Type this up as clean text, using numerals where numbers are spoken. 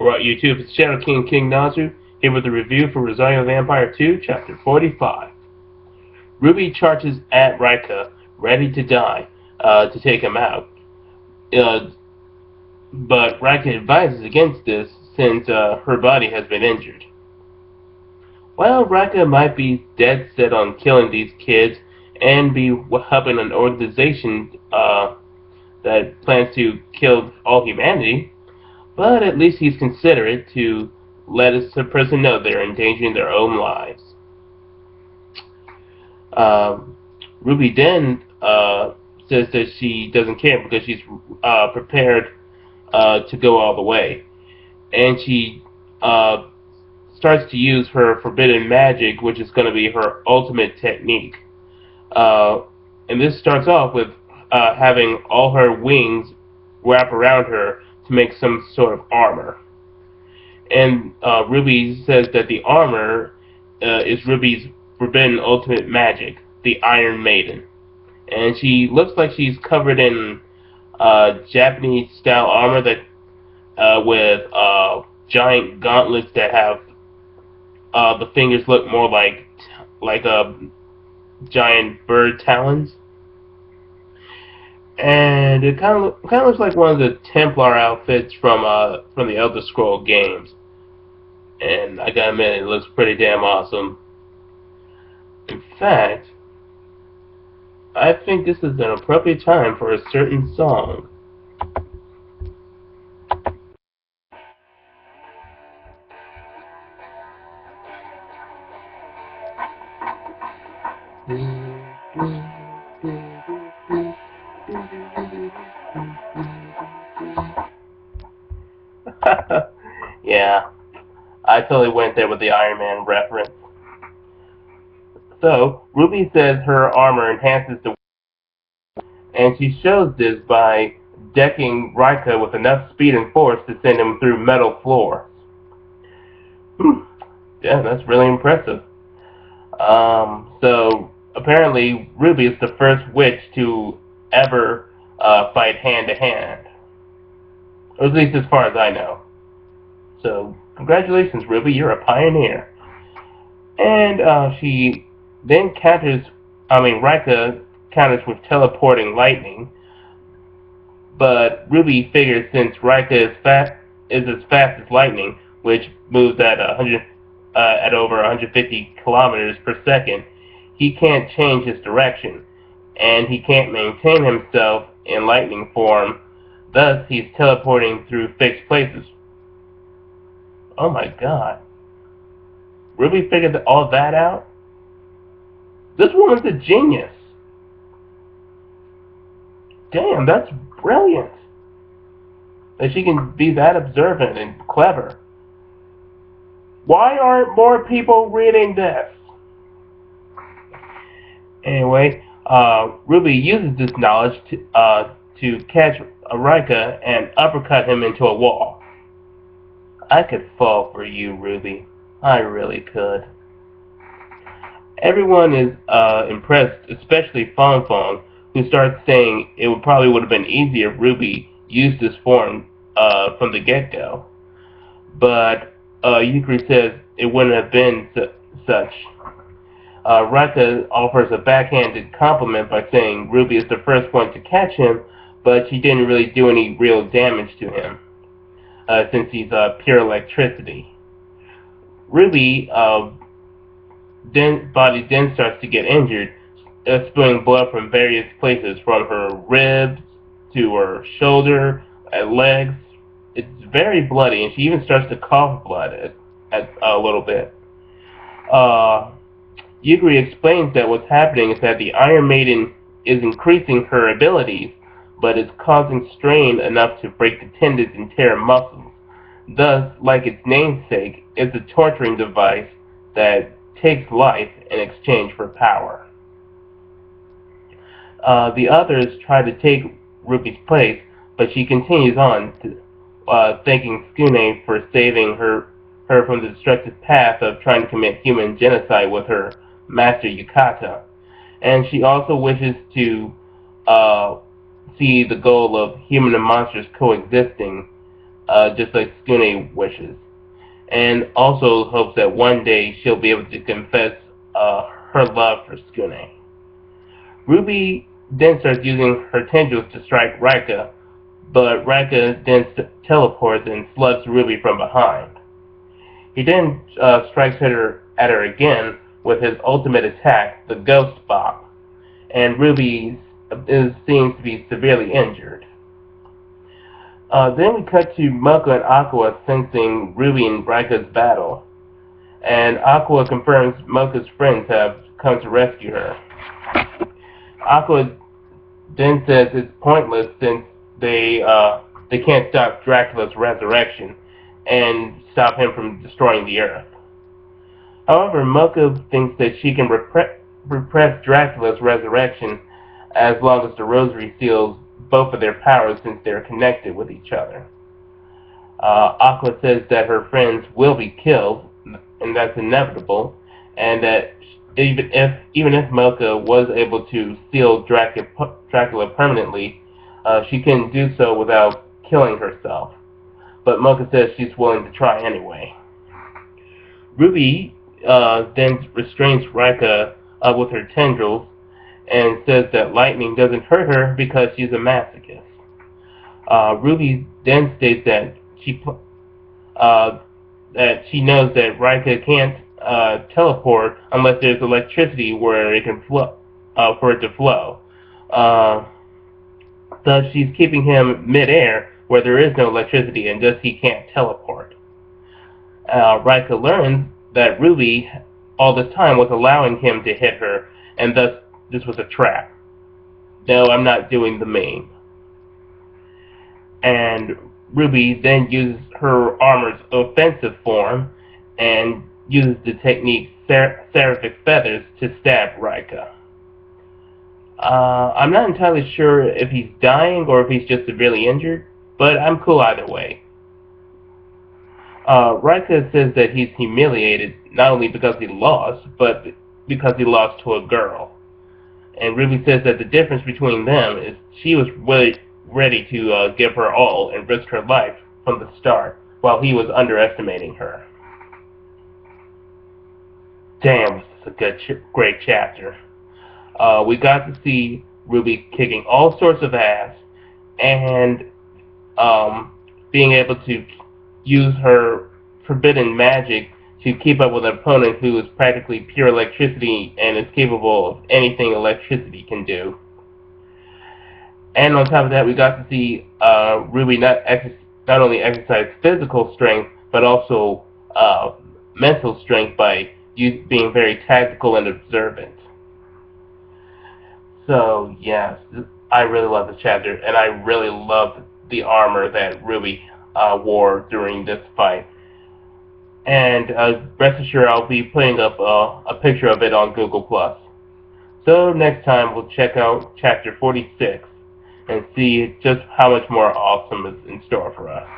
Alright, YouTube, it's Shadow King Nazu, here with a review for Rosario Vampire 2, Chapter 45. Ruby charges at Rika, ready to die, to take him out. Uh, but Rika advises against this since her body has been injured. While Rika might be dead set on killing these kids and be helping an organization that plans to kill all humanity, but at least he's considerate to let a person know they're endangering their own lives. Um, Ruby then says that she doesn't care because she's prepared to go all the way. And she starts to use her forbidden magic, which is going to be her ultimate technique. Uh, and this starts off with having all her wings wrap around her to make some sort of armor. And Ruby says that the armor is Ruby's forbidden ultimate magic, the Iron Maiden. And she looks like she's covered in Japanese style armor that with giant gauntlets that have the fingers look more like giant bird talons. And it kind of looks like one of the Templar outfits from the Elder Scroll games. And I gotta admit, it looks pretty damn awesome. In fact, I think this is an appropriate time for a certain song. Yeah, I totally went there with the Iron Man reference. So, Ruby says her armor enhances the, and she shows this by decking Rika with enough speed and force to send him through metal floors. Yeah, that's really impressive. So apparently Ruby is the first witch to ever fight hand to hand, or at least as far as I know. So congratulations, Ruby, you're a pioneer. And she then Rika counters with teleporting lightning, but Ruby figures since Rika is as fast as lightning, which moves at 100 at over 150 kilometers per second, he can't change his direction, and he can't maintain himself in lightning form. Thus, he's teleporting through fixed places. Oh my God! Ruby figured all that out. This woman's a genius. Damn, that's brilliant. That she can be that observant and clever. Why aren't more people reading this? Anyway, Ruby uses this knowledge to catch Rika and uppercut him into a wall. I could fall for you, Ruby. I really could. Everyone is impressed, especially Fong Fong, who starts saying it probably would have been easier if Ruby used this form from the get-go. But Yukari says it wouldn't have been such. Rika offers a backhanded compliment by saying Ruby is the first one to catch him, but she didn't really do any real damage to him, since he's pure electricity. Ruby body then starts to get injured, spilling blood from various places, from her ribs to her shoulder and legs. It's very bloody, and she even starts to cough blood at a little bit. Yuguri explains that what's happening is that the Iron Maiden is increasing her abilities, but is causing strain enough to break the tendons and tear muscles. Thus, like its namesake, it's a torturing device that takes life in exchange for power. The others try to take Ruby's place, but she continues on, thanking Skune for saving her from the destructive path of trying to commit human genocide with her master Yukata. And she also wishes to see the goal of human and monsters coexisting just like Skune wishes, and also hopes that one day she'll be able to confess her love for Skune. Ruby then starts using her tendrils to strike Rika, but Rika then teleports and slugs Ruby from behind. He then strikes at her again with his ultimate attack, the Ghost Bop, and Ruby seems to be severely injured. Then we cut to Mocha and Aqua sensing Ruby and Rika's battle, and Aqua confirms Mocha's friends have come to rescue her. Aqua then says it's pointless since they can't stop Dracula's resurrection and stop him from destroying the Earth. However, Mocha thinks that she can repress Dracula's resurrection as long as the Rosary seals both of their powers since they're connected with each other. Aqua says that her friends will be killed, and that's inevitable, and that even if Mocha was able to seal Dracula permanently, she couldn't do so without killing herself. But Mocha says she's willing to try anyway. Ruby then restrains Rika with her tendrils and says that lightning doesn't hurt her because she's a masochist. Ruby then states that she knows that Rika can't teleport unless there's electricity where it can flow, for it to flow. Thus, she's keeping him midair where there is no electricity, and thus he can't teleport. Rika learns that Ruby all this time was allowing him to hit her, and thus this was a trap. No, I'm not doing the meme. And Ruby then uses her armor's offensive form and uses the technique Seraphic Feathers to stab Rika. I'm not entirely sure if he's dying or if he's just severely injured, but I'm cool either way. Rika says that he's humiliated not only because he lost, but because he lost to a girl. And Ruby says that the difference between them is she was really ready to give her all and risk her life from the start, while he was underestimating her. Damn, this is a great chapter. We got to see Ruby kicking all sorts of ass and being able to use her forbidden magic to keep up with an opponent who is practically pure electricity and is capable of anything electricity can do. And on top of that, we got to see Ruby not only exercise physical strength, but also mental strength by being very tactical and observant. So, yes, I really love this chapter, and I really loved the armor that Ruby wore during this fight. And rest assured, I'll be putting up a picture of it on Google+. So next time, we'll check out Chapter 46 and see just how much more awesome is in store for us.